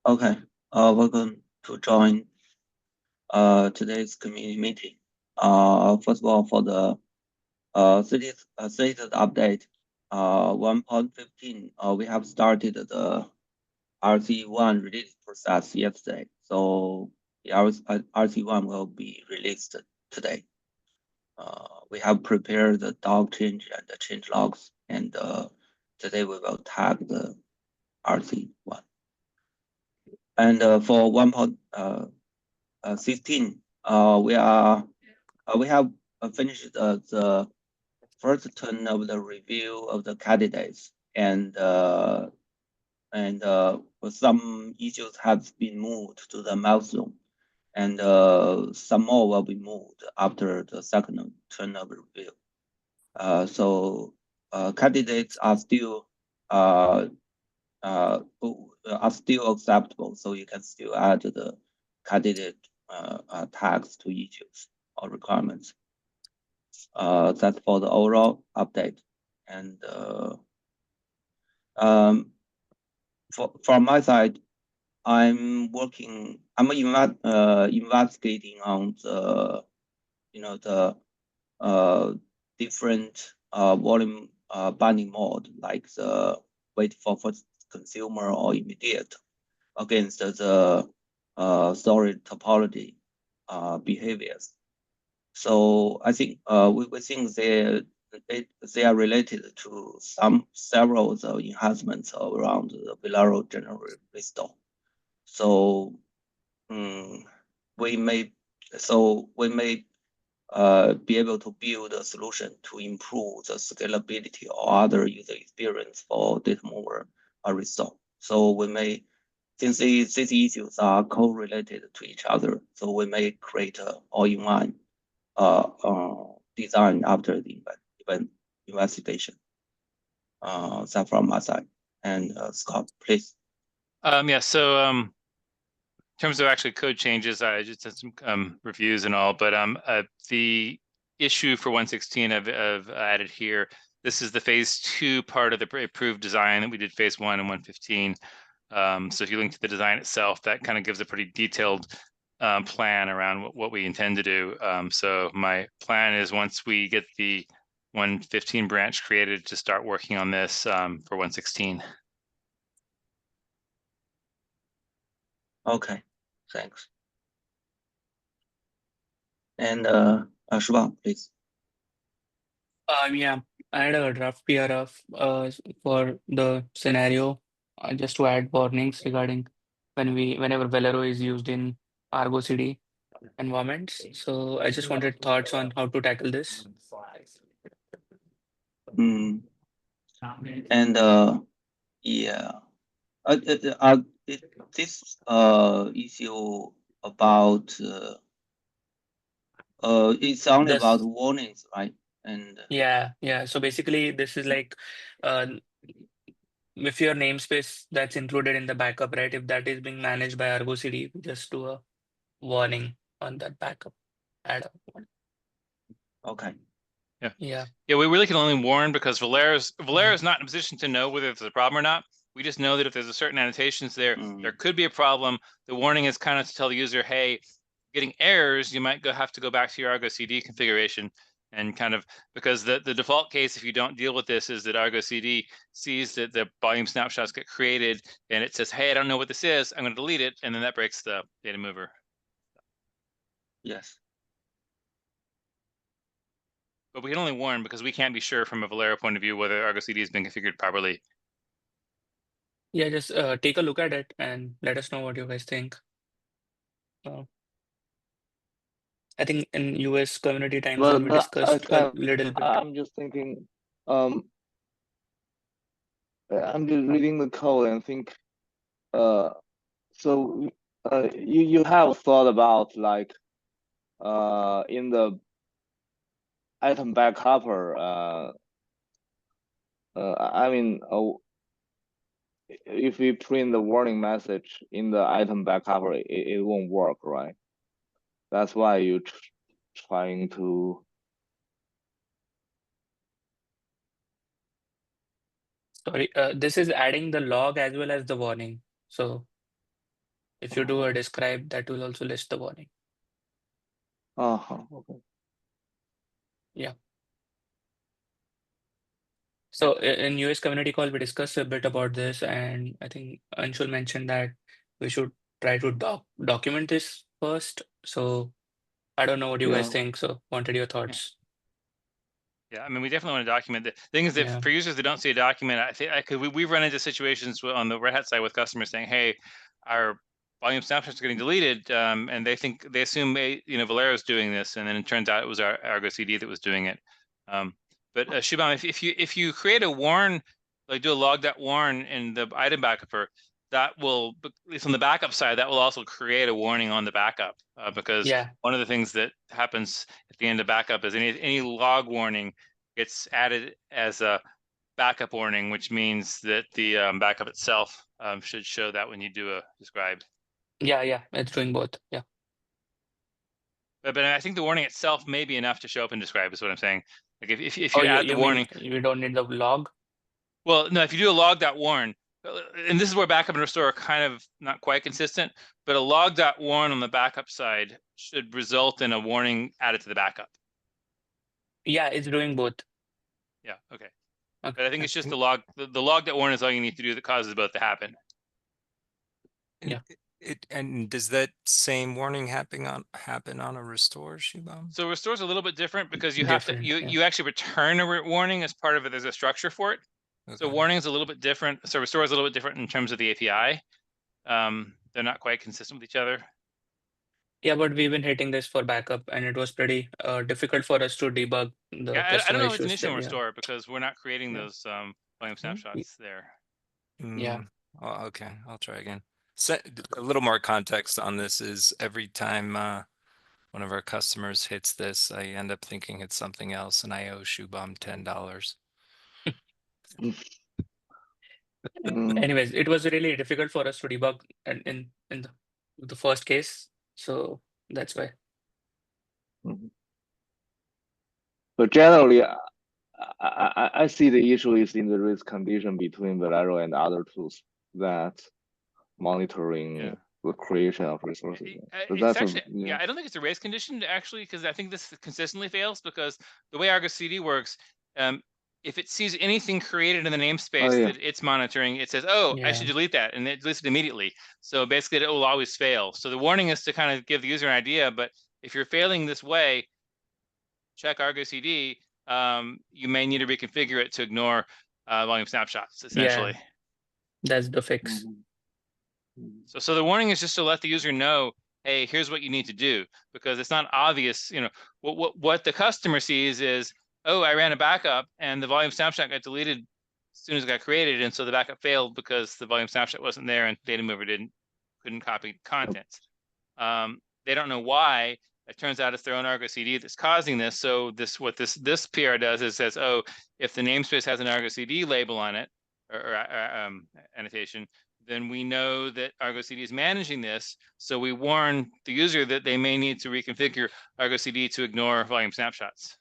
Okay, welcome to join today's community meeting. First of all, for the status update, 1.15, we have started the RC1 release process yesterday. So the RC1 will be released today. We have prepared the dog change and the change logs, and today we will tag the RC1. And for 1.16, we have finished the first turn of the review of the candidates, and some issues have been moved to the milestone, and some more will be moved after the second turn of review. So candidates are still acceptable, so you can still add the candidate tags to issues or requirements. That's for the overall update. And from my side, I'm investigating on the different volume binding mode, like the wait for first consumer or immediate, against the storage topology behaviors. So I think we think they are related to several of the enhancements around the Velero general restore. So we may be able to build a solution to improve the scalability or other user experience for data mover restore. So we may, since these issues are correlated to each other, so we may create a all-in-one design after the event investigation. That from my side. And Scott, please. Yeah, so in terms of actually code changes, I just did some reviews and all, but the issue for 116 I've added here. This is the phase 2 part of the approved design that we did phase 1 and 115. So if you link to the design itself, that kind of gives a pretty detailed plan around what we intend to do. So my plan is once we get the 115 branch created to start working on this for 116. Okay, thanks. And Shubham, please. Yeah, I had a draft PRF for the scenario just to add warnings regarding whenever Velero is used in Argo CD environments. So I just wanted thoughts on how to tackle this. And yeah, this issue about it's only about This, warnings, right? And yeah. So basically, this is like uh, if your namespace that's included in the backup, right? If that is being managed by Argo CD, we just do a warning on that backup. Add a warning. okay. Yeah, we really can only warn because Velero is not in a position to know whether there's a problem or not. We just know that if there's a certain annotations there, there could be a problem. The warning is kind of to tell the user, hey, getting errors, you might have to go back to your Argo CD configuration and kind of, because the default case, if you don't deal with this, is that Argo CD sees that the volume snapshots get created and it says, hey, I don't know what this is, I'm going to delete it, and then that breaks the data mover. Yes. But we can only warn because we can't be sure from a Velero point of view whether Argo CD has been configured properly. Yeah, just take a look at it and let us know what you guys think. I think in US community time zone we discussed a little bit. I'm just thinking, I'm just reading the code and think, so you have thought about like in the item backupper, I mean, if we print the warning message in the item backupper, it won't work, right? That's why you're trying to. Sorry, this is adding the log as well as the warning. So If you do a describe, that will also list the warning. Okay. Yeah. So in US community call, we discussed a bit about this, and I think Anshul mentioned that we should try to document this first. So I don't know what you guys Yeah. think. So wanted your thoughts. Yeah, I mean, we definitely want to document. The thing is that Yeah. for users that don't see a document, I think we've run into situations on the Red Hat side with customers saying, "Hey, our volume snapshots are getting deleted," and they assume Velero is doing this, and then it turns out it was our Argo CD that was doing it. But Shubham, if you create a warn, like do a log.warn in the item backuper, that will, at least on the backup side, that will also create a warning on the backup because Yeah. one of the things that happens at the end of backup is any log warning gets added as a backup warning, which means that the backup itself should show that when you do a describe. Yeah. It's doing both. Yeah. But I think the warning itself may be enough to show up and describe is what I'm saying. Like if Oh, you add the you mean warning, you don't need the log? well, no, if you do a log.warn, and this is where backup and restore are kind of not quite consistent, but a log.warn on the backup side should result in a warning added to the backup. Yeah, it's doing both. Yeah, okay. Okay. But I think it's just the log.warn is all you need to do that causes both to happen. Yeah. And does that same warning happen on a restore, Shubham? So restore is a little bit different because you have to Different, yeah. you actually return a warning as part of it. There's a structure for it. So Okay. warning is a little bit different. So restore is a little bit different in terms of the API. They're not quite consistent with each other. Yeah, but we've been hitting this for backup, and it was pretty difficult for us to debug the Yeah, I customer don't know if it's an issues issue in there. Yeah. restore because we're not creating Yeah. those volume snapshots there. Yeah. Oh, okay, I'll try again. So a little more context on this is every time one of our customers hits this, I end up thinking it's something else, and I owe Shubham $10. Anyways, it was really difficult for us to debug in the first case, so that's why. But generally, I see the issue is in the race condition between Velero and other tools that monitoring the creation of resources. So It's that's actually, I don't think it's a race condition actually, because I think this consistently fails because the way Argo CD works, if it sees anything created in the namespace that it's monitoring, it says, "Oh, I should Yeah. delete that," and it deletes it immediately. So basically, it will always fail. So the warning is to kind of give the user an idea. But if you're failing this way, check Argo CD. You may need to reconfigure it to ignore volume snapshots, essentially. Yeah, that's the fix. So the warning is just to let the user know, hey, here's what you need to do, because it's not obvious. What the customer sees is, oh, I ran a backup and the volume snapshot got deleted as soon as it got created, and so the backup failed because the volume snapshot wasn't there and data mover couldn't copy contents. They don't know why. It turns out it's their own Argo CD that's causing this. So what this PR does is says, oh, if the namespace has an Argo CD label on it or annotation, then we know that Argo CD is managing this. So we warn the user that they may need to reconfigure Argo CD to ignore volume snapshots.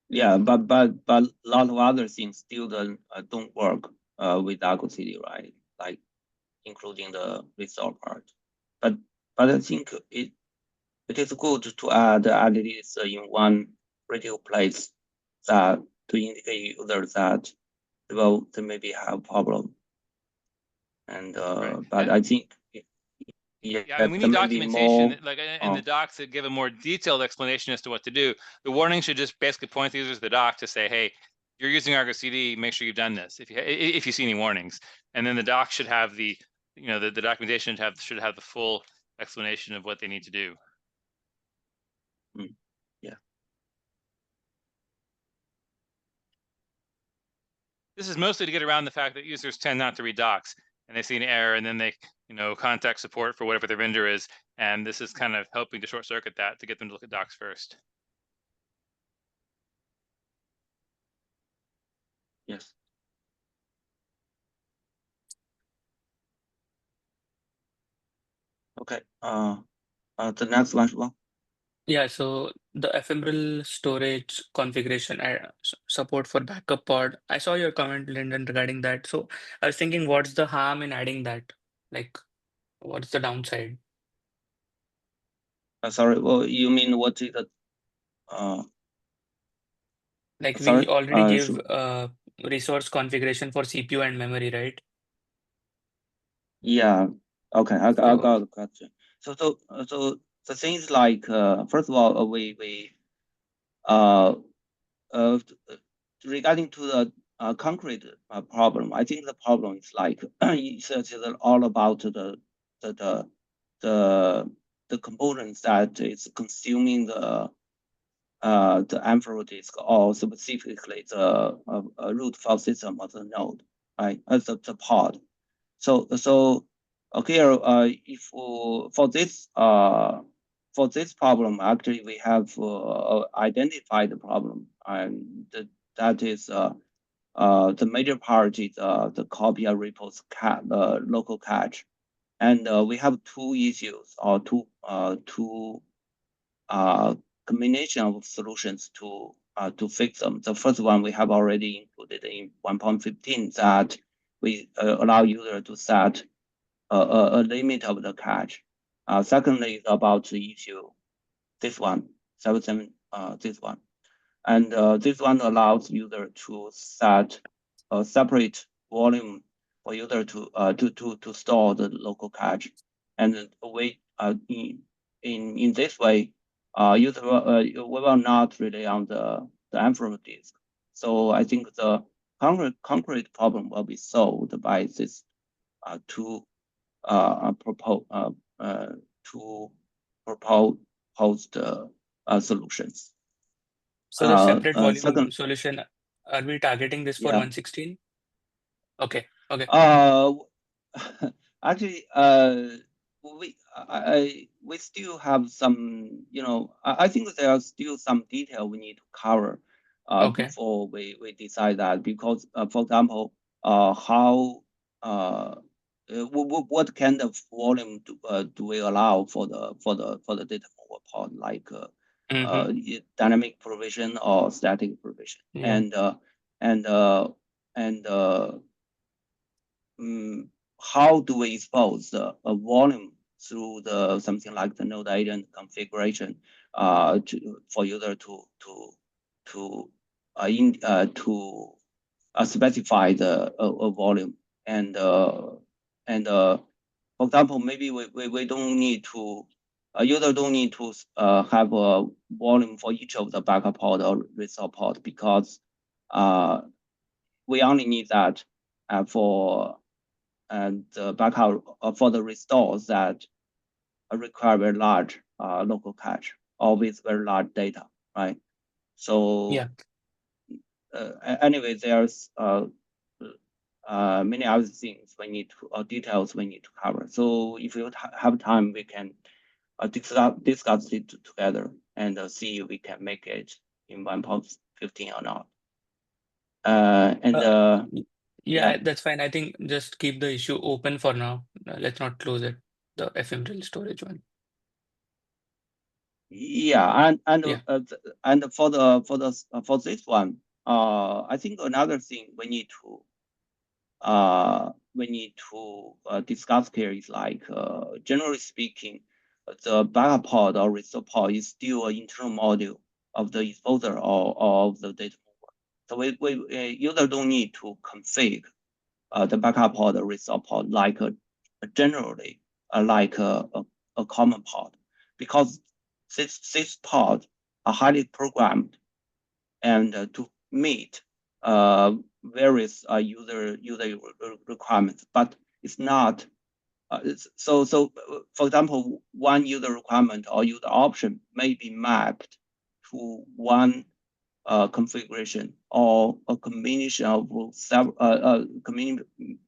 Yeah, but a lot of other things still don't work with Argo CD, right? Like including the restore part. But I think it is good to add at least in one critical place that to indicate users that they maybe have problem. And but I think Yeah, I mean, we need there may be documentation, more, like in the docs that give a more detailed explanation as to what to do. The warning should just basically point the users to the doc to say, hey, you're using Argo CD, make sure you've done this if you see any warnings. And then the doc should have the documentation should have the full explanation of what they need to do. Yeah. This is mostly to get around the fact that users tend not to read docs, and they see an error and then they contact support for whatever their vendor is, and this is kind of helping to short circuit that to get them to look at docs first. Yes. Okay. The next one. Yeah, so the ephemeral storage configuration support for backup pod. I saw your comment, Lyndon, regarding that. So I was thinking, what's the harm in adding that? Like, what's the downside? Sorry, well, you mean what is the Like we sorry? already give So, resource configuration for CPU and memory, right? yeah. Okay, I So got the question. So the thing is like, first of all, we uh uh regarding to the concrete problem, I think the problem is like it's all about the the the the components that is consuming the envelope disk, or specifically the root file system of the node, right? As the pod. So here, if for this problem, actually we have identified the problem, and that is the major part is the copy and repos local cache, and we have two issues, or two combination of solutions to fix them. The first one we have already included in 1.15, that we allow user to set a limit of the cache. Secondly, is about the issue, this one, 77, this one. And this one allows user to set a separate volume for user to store the local cache. And we in this way, user will not rely on the envelope disk. So I think the concrete problem will be solved by this two propose two proposed solutions. so the separate volume Second, solution, are we targeting this for yeah. 116? Okay, okay. Uh, actually, we still have some, I think there are still some detail we need to cover Okay. before we decide that, because, for example, how what kind of volume do we allow for the data forward pod, like Mm-hmm. dynamic provision or static provision, Yeah. and and uh, and how do we expose a volume through the something like the node agent configuration for user to specify the a volume, and for example, maybe we don't need to user don't need to have a volume for each of the backup pod or restore pod, because we only need that for the backup for the restores that require very large local cache, or with very large data, right? So Yeah. anyway, there's many other things we need to, details we need to cover. So if you have time, we can discuss it together and see if we can make it in 1.15 or not. And Y- yeah. Yeah, that's fine. I think just keep the issue open for now. Let's not close it, the ephemeral storage one. Yeah, Yeah. and for this one, I think another thing we need to discuss here is like, generally speaking, the backup pod or restore pod is still an internal module of the exposer or of the data mover. So we user don't need to configure the backup pod or restore pod like generally like a common pod, because this pod are highly programmed and to meet various user requirements, but it's not. For example, one user requirement or user option may be mapped to one configuration, or a combination of several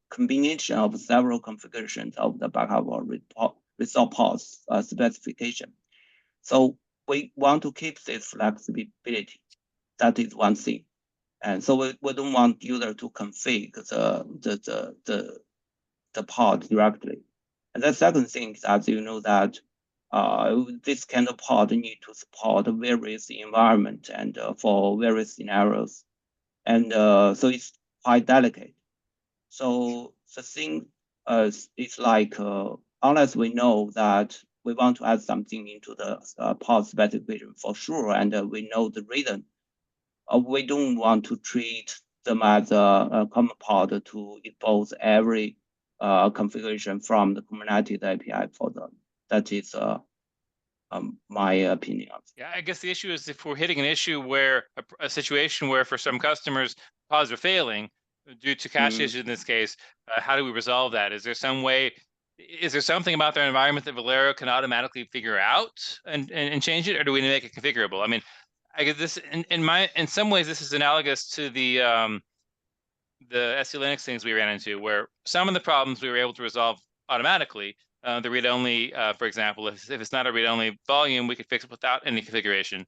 combination of several configurations of the backup or restore pods specification. So we want to keep this flexibility. That is one thing. And so we don't want user to configure the pod directly. And the second thing is, as you know, that this kind of pod need to support various environment and for various scenarios, and so it's quite delicate. So the thing is like unless we know that we want to add something into the pod specification for sure, and we know the reason, we don't want to treat them as a common pod to expose every configuration from the Kubernetes API for them. That is my opinion. Yeah, I guess the issue is if we're hitting an issue where a situation where for some customers pods are failing due to cache issues in this case, how do we resolve that? Is there some way? Is there something about their environment that Velero can automatically figure out and change it, or do we make it configurable? I mean, I guess this in some ways this is analogous to the SE Linux things we ran into, where some of the problems we were able to resolve automatically. The read-only, for example, if it's not a read-only volume, we could fix it without any configuration.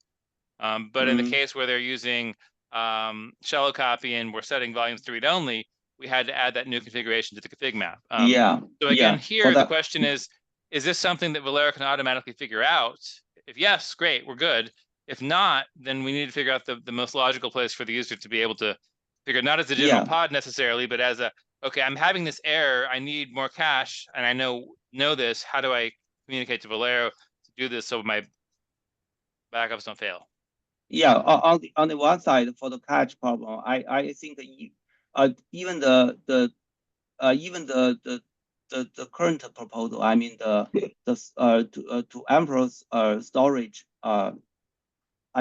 But in the case where they're using shallow copy and we're setting volumes to read-only, we had to add that new configuration to the config map. So again, here the question is this something that Velero can automatically figure out? If yes, great, we're good. If not, then we need to figure out the most logical place for the user to be able to figure, not as a general pod necessarily, but as a, okay, I'm having this error, I need more cache, and I know this, how do I communicate to Velero to do this so my backups don't fail? Yeah, on the one side, for the cache problem, I think even the current proposal, I mean to Ambrose storage, I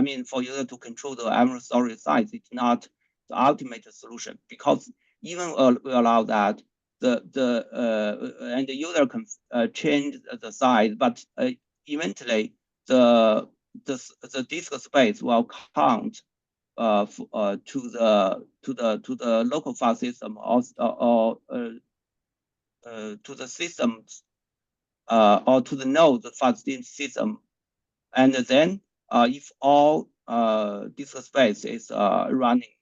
mean for user to control the Ambrose storage size, it's not the ultimate solution, because even we allow that and the user can change the size, but eventually the disk space will count to the local file system or to the systems or to the node file system, and then if all disk space is running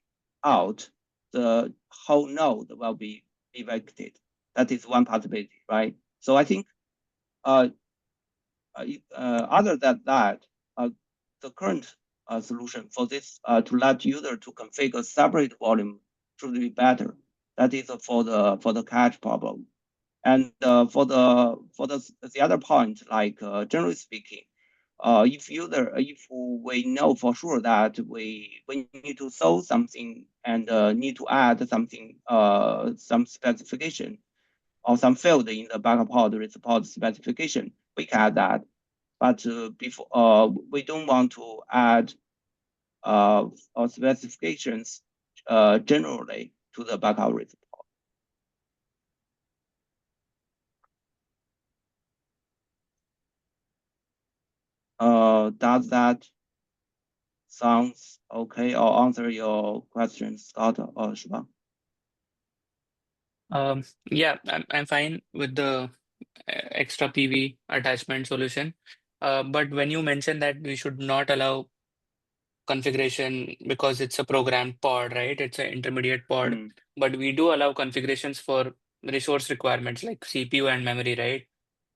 out, the whole node will be evicted. That is one possibility, right? So I think other than that, the current solution for this to let user to configure separate volume should be better. That is for the cache problem. And for the other point, like generally speaking, if we know for sure that we need to solve something and need to add something, some specification or some field in the BackPod report specification, we can add that. But before we don't want to add specifications generally to the backup report. Does that sounds okay or answer your question, Scott or Shubham? Yeah, I'm fine with the extra PV attachment solution. But when you mentioned that we should not allow configuration because it's a programmed pod, right? It's an intermediate pod, but we do allow configurations for resource requirements like CPU and memory, right?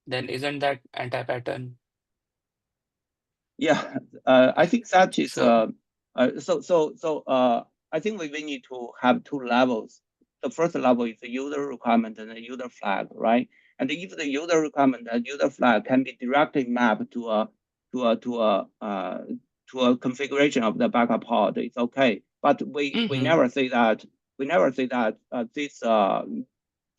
Then isn't that anti-pattern? Yeah, I think that is So I think we need to have two levels. The first level is the user requirement and the user flag, right? And if the user requirement and user flag can be directly mapped to a configuration of the backup pod, it's okay. But we never say that this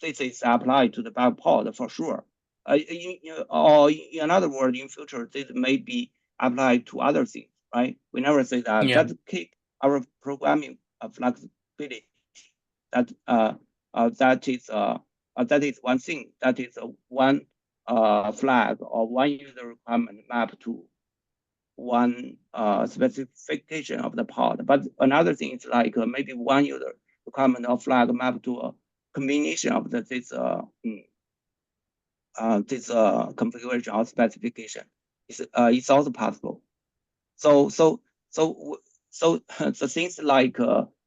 is applied to the backup pod for sure. Or in other words, in future, this may be applied to other things, right? We never say that. yeah. That keep our programming flexibility. That is one thing. That is one flag or one user requirement mapped to one specification of the pod. But another thing is like maybe one user requirement or flag mapped to a combination of this configuration or specification. It's also possible. So the things like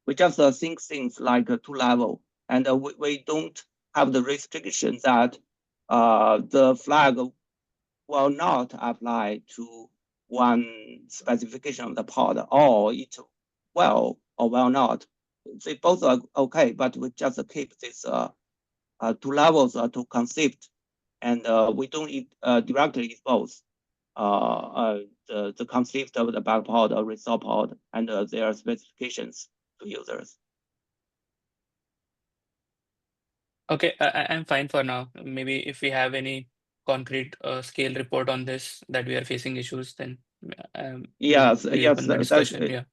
we just think things like two level, and we don't have the restriction that the flag will not apply to one specification of the pod, or it will or will not. They both are okay, but we just keep this two levels to concept, and we don't directly expose the concept of the BackPod or result pod and their specifications to users. Okay, I'm fine for now. Maybe if we have any concrete scale report on this that we are facing issues, then we'll Yes, reopen the discussion. Yeah.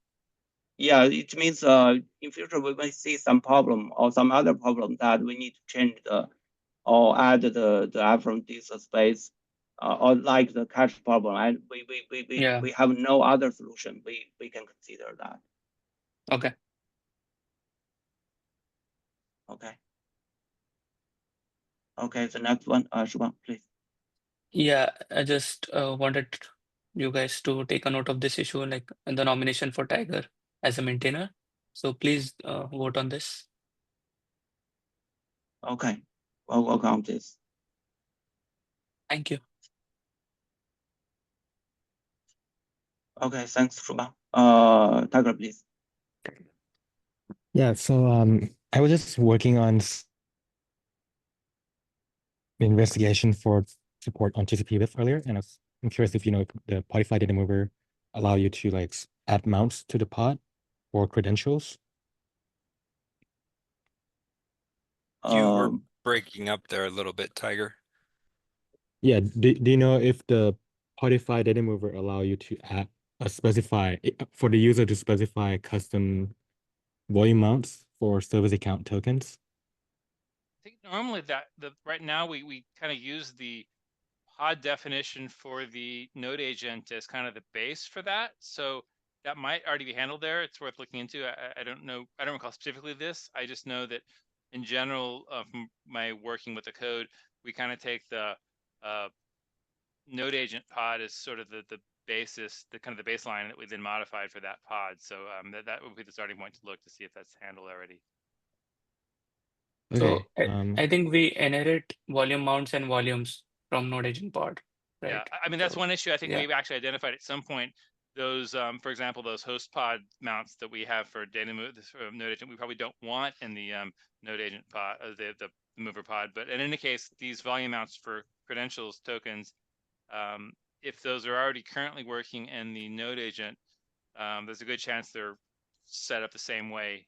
Yeah, it means in future we may see some problem or some other problem that we need to change or add the FFmpeg space, or like the cache problem, and Yeah. we have no other solution. We can consider that. Okay. Okay. Okay, the next one, Shubham, please. Yeah, I just wanted you guys to take a note of this issue, like the nomination for Tiger as a maintainer. So please vote on this. Okay, well, we'll count this. Thank you. Okay, thanks, Shubham. Tiger, please. Yeah, so I was just working on the investigation for support on TCP with earlier, and I'm curious if you know if the Podify data mover allow you to like add mounts to the pod or credentials. You were breaking up there a little bit, Tiger. Yeah, do you know if the Podify data mover allow you to add for the user to specify custom volume mounts for service account tokens? I think normally right now we kind of use the pod definition for the node agent as kind of the base for that. So that might already be handled there. It's worth looking into. I don't know. I don't recall specifically this. I just know that in general, from my working with the code, we kind of take the node agent pod as sort of the basis, the kind of the baseline that we then modified for that pod. So that would be the starting point to look to see if that's handled already. Okay. So I think we inherit volume mounts and volumes from node agent pod, right? Yeah, I mean, that's one issue I think yeah. we've actually identified at some point. Those, for example, those host pod mounts that we have for data node agent, we probably don't want in the node agent pod, the mover pod. But in any case, these volume mounts for credentials tokens, if those are already currently working in the node agent, there's a good chance they're set up the same way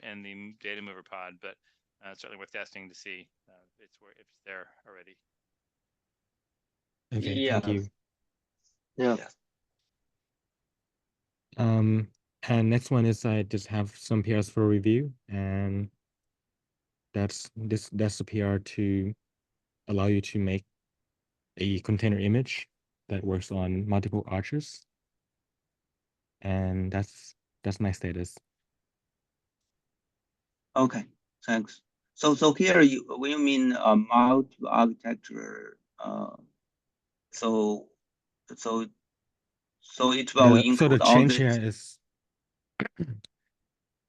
in the data mover pod. But it's certainly worth testing to see if it's there already. Okay, Yes. thank you. Yeah. Yes. And next one is I just have some PRs for review, and that's the PR to allow you to make a container image that works on multiple arches. And that's my status. Okay, thanks. So here when you mean multiple architecture, so it will include so the all change this. here is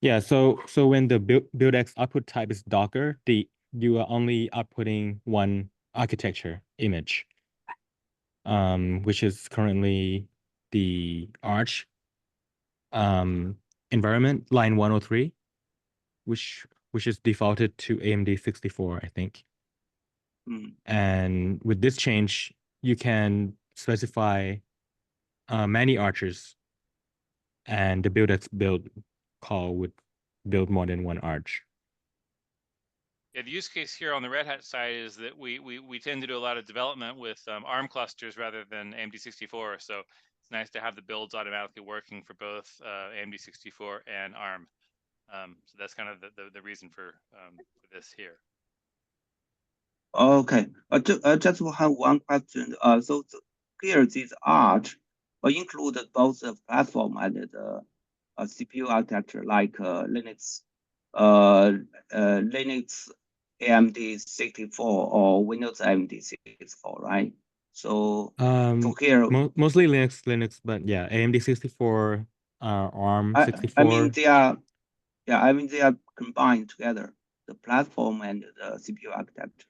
yeah, so when the buildx output type is Docker, you are only outputting one architecture image, which is currently the Arch environment line 103, which is defaulted to AMD 64, I think. And with this change, you can specify many arches, and the buildx build call would build more than one arch. Yeah, the use case here on the Red Hat side is that we tend to do a lot of development with ARM clusters rather than AMD 64. So it's nice to have the builds automatically working for both AMD 64 and ARM. So that's kind of the reason for this here. Okay, just have one question. So here this Arch include both the platform and the CPU architecture, like Linux AMD 64 or Windows AMD 64, right? So here, mostly Linux, but yeah, AMD 64, ARM 64. I mean they are, yeah, I mean they are combined together, the platform and the CPU architecture.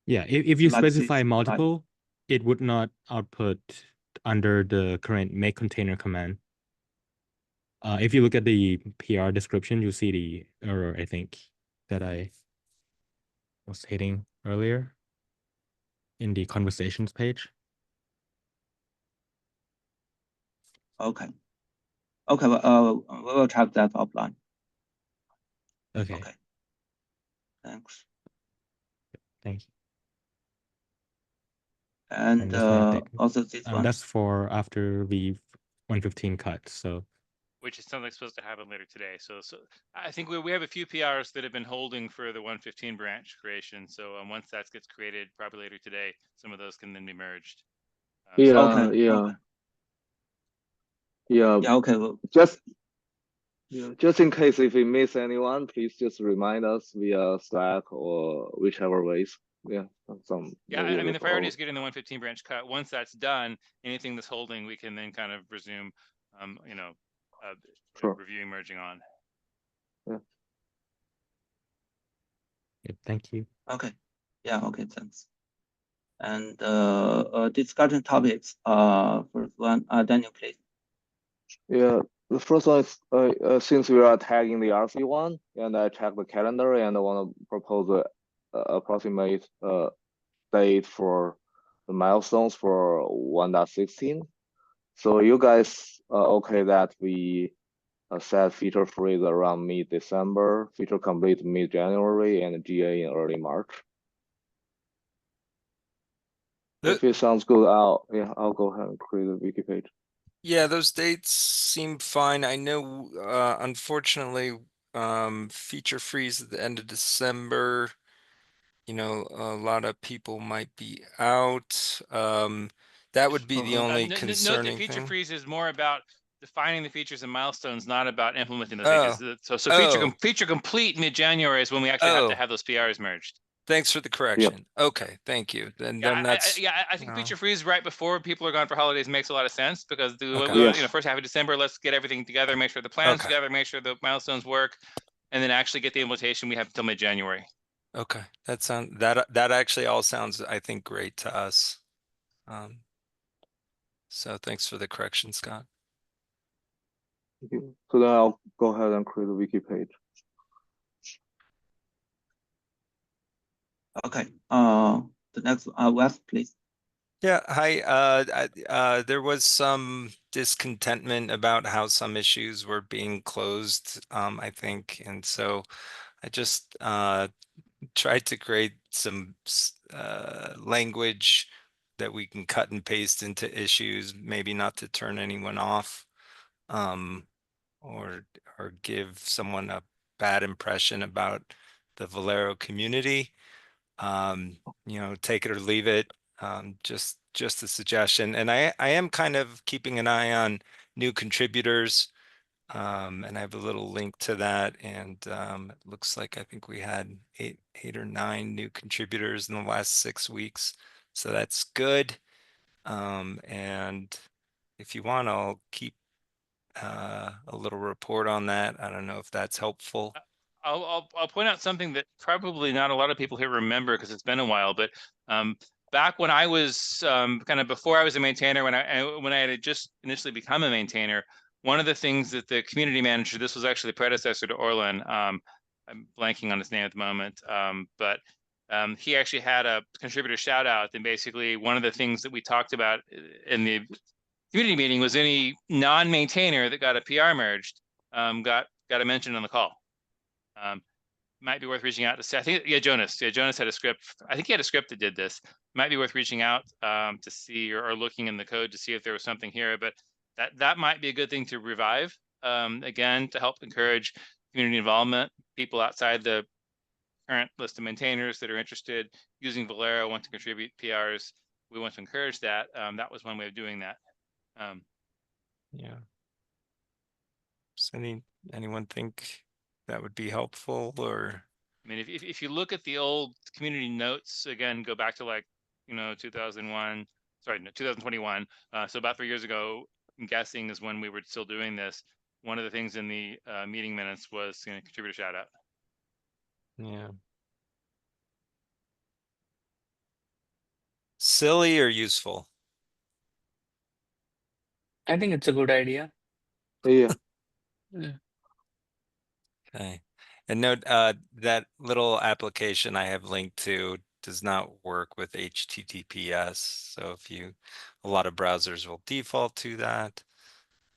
Yeah, if you Like this, specify like- multiple, it would not output under the current make container command. If you look at the PR description, you see the error, I think, that I was hitting earlier in the conversations page. Okay. Okay, well, we will check that offline. Okay, Okay. Thanks. thank you. And that's my update. also this one. That's for after the 115 cut. So Which is something supposed to happen later today. So I think we have a few PRs that have been holding for the 115 branch creation. So once that gets created, probably later today, some of those can then be merged. Yeah, Okay, yeah, okay. yeah. Yeah, okay. Well, Just in case if we miss anyone, please just remind us via Slack or whichever ways. Yeah, Yeah, maybe I mean, the priority follow. is getting the 115 branch cut. Once that's done, anything that's holding, we can then kind of resume, Sure. reviewing, merging on. yeah, thank you. okay. Yeah, okay, thanks. And discussion topics. First one, Daniel, please. Yeah, the first one is since we are tagging the RC one, and I checked the calendar and I want to propose a approximate date for the milestones for 1.16. So you guys are okay that we set feature freeze around mid-December, feature complete mid-January, and GA in early March. If it sounds good, I'll go ahead and create a wiki page. Yeah, those dates seem fine. I know, unfortunately, feature freeze at the end of December, a lot of people might be out. That would be the only Note that concerning feature thing. freeze is more about defining the features and milestones, not about implementing those Oh. features. So Oh. feature complete mid-January is when we actually have to Oh. have those PRs merged. Thanks for the correction. Okay, thank you. Then that's I think feature freeze right before people are gone for holidays makes a lot of sense because Okay. Yes. first half of December, let's get everything together, make sure the plans Okay. together, make sure the milestones work, and then actually get the implementation we have until mid-January. Okay, that actually all sounds, I think, great to us. So thanks for the correction, Scott. Thank you. So then I'll go ahead and create a wiki page. Okay. The next, Wes, please. Yeah, hi. There was some discontentment about how some issues were being closed, I think, and so I just tried to create some language that we can cut and paste into issues, maybe not to turn anyone off, or give someone a bad impression about the Velero community. Take it or leave it. Just a suggestion. And I am kind of keeping an eye on new contributors. And I have a little link to that. And it looks like I think we had eight or nine new contributors in the last 6 weeks. So that's good. And if you want, I'll keep a little report on that. I don't know if that's helpful. I'll point out something that probably not a lot of people here remember because it's been a while, but back when I was kind of before I was a maintainer, when I had just initially become a maintainer, one of the things that the community manager, this was actually the predecessor to Orlan, I'm blanking on his name at the moment, but he actually had a contributor shout out, and basically one of the things that we talked about in the community meeting was any non-maintainer that got a PR merged got a mention on the call. Might be worth reaching out to say. I think, Jonas had a script. I think he had a script that did this. Might be worth reaching out to see or looking in the code to see if there was something here. But that might be a good thing to revive again to help encourage community involvement. People outside the current list of maintainers that are interested using Velero want to contribute PRs. We want to encourage that. That was one way of doing that. Yeah. Does anyone think that would be helpful? Or I mean, if you look at the old community notes, again, go back to 2001, sorry, no, 2021. So about 3 years ago, I'm guessing is when we were still doing this. One of the things in the meeting minutes was contributor shout out. yeah. silly or useful? I think it's a good idea. Yeah. Yeah. Okay. And note that little application I have linked to does not work with HTTPS. So if you, a lot of browsers will default to that.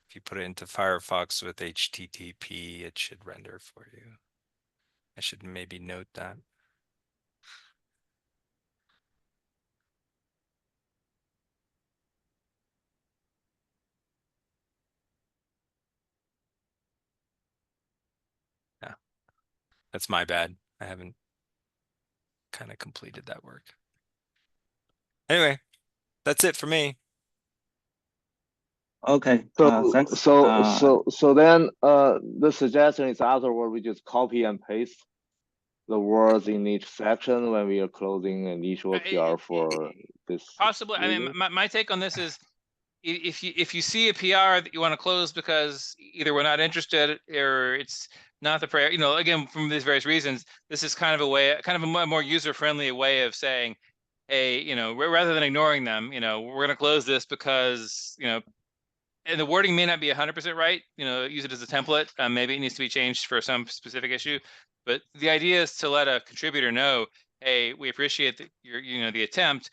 If you put it into Firefox with HTTP, it should render for you. I should maybe note that. Yeah, that's my bad. I haven't kind of completed that work. Anyway, that's it for me. Okay, So thanks. so then the suggestion is afterward we just copy and paste the words in each section when we are closing an issue PR for this. Possibly. I mean, release. my take on this is, if you see a PR that you want to close because either we're not interested or it's not the prayer, again, from these various reasons, this is kind of a way, kind of a more user-friendly way of saying, hey, rather than ignoring them, we're going to close this because, and the wording may not be 100% right, use it as a template. Maybe it needs to be changed for some specific issue, but the idea is to let a contributor know, hey, we appreciate the attempt.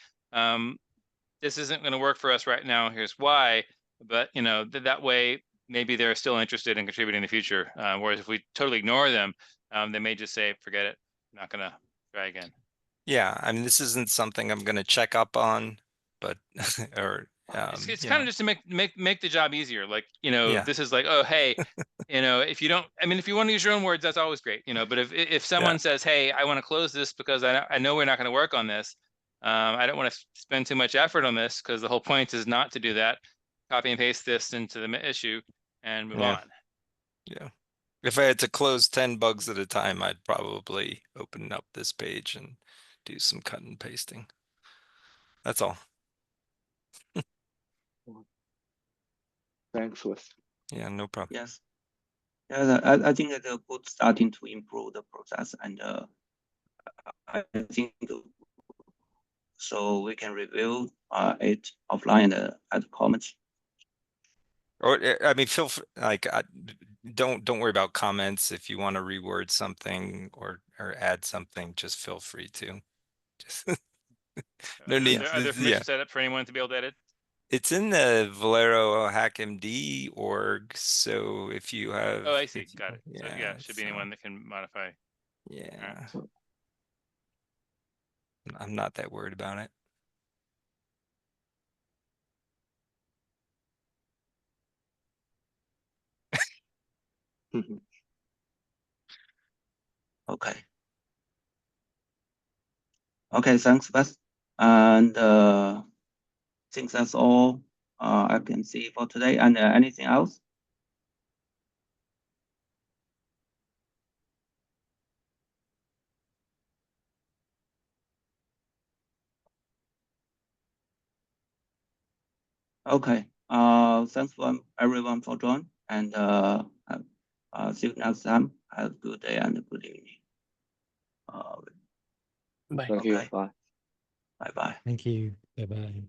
This isn't going to work for us right now. Here's why. But that way, maybe they're still interested in contributing in the future. Whereas if we totally ignore them, they may just say, forget it, I'm not going to try again. Yeah, I mean, this isn't something I'm going to check up on, but or It's kind of just to make the job easier. Like, Yeah. this is like, oh, hey, if you don't, I mean, if you want to use your own words, that's always great, but if someone says, hey, I want to close this because I know we're not going to work on this. I don't want to spend too much effort on this because the whole point is not to do that. Copy and paste this into the issue and move on. Yeah. If I had to close 10 bugs at a time, I'd probably open up this page and do some cut and pasting. That's all. Thanks, Wes. Yeah, no problem. Yes. Yeah, I think it's a good starting to improve the process, and I think so we can review it offline and add comments. Or I mean, feel free, like don't worry about comments. If you want to reword something or add something, just feel free to. Just no need. Are there permissions set up for anyone to be able to edit? It's in the Velero HackMD org. So if you have, Oh, I see. Got it. Yeah, So yeah, it should be anyone that can modify. Yeah. I'm not that worried about it. Okay. Okay, thanks, Wes. And I think that's all I can see for today. And anything else? Okay. Thanks for everyone for joining, and see you next time. Have a good day and a good evening. Bye. Thank you. Bye. Bye bye. Thank you. Bye bye.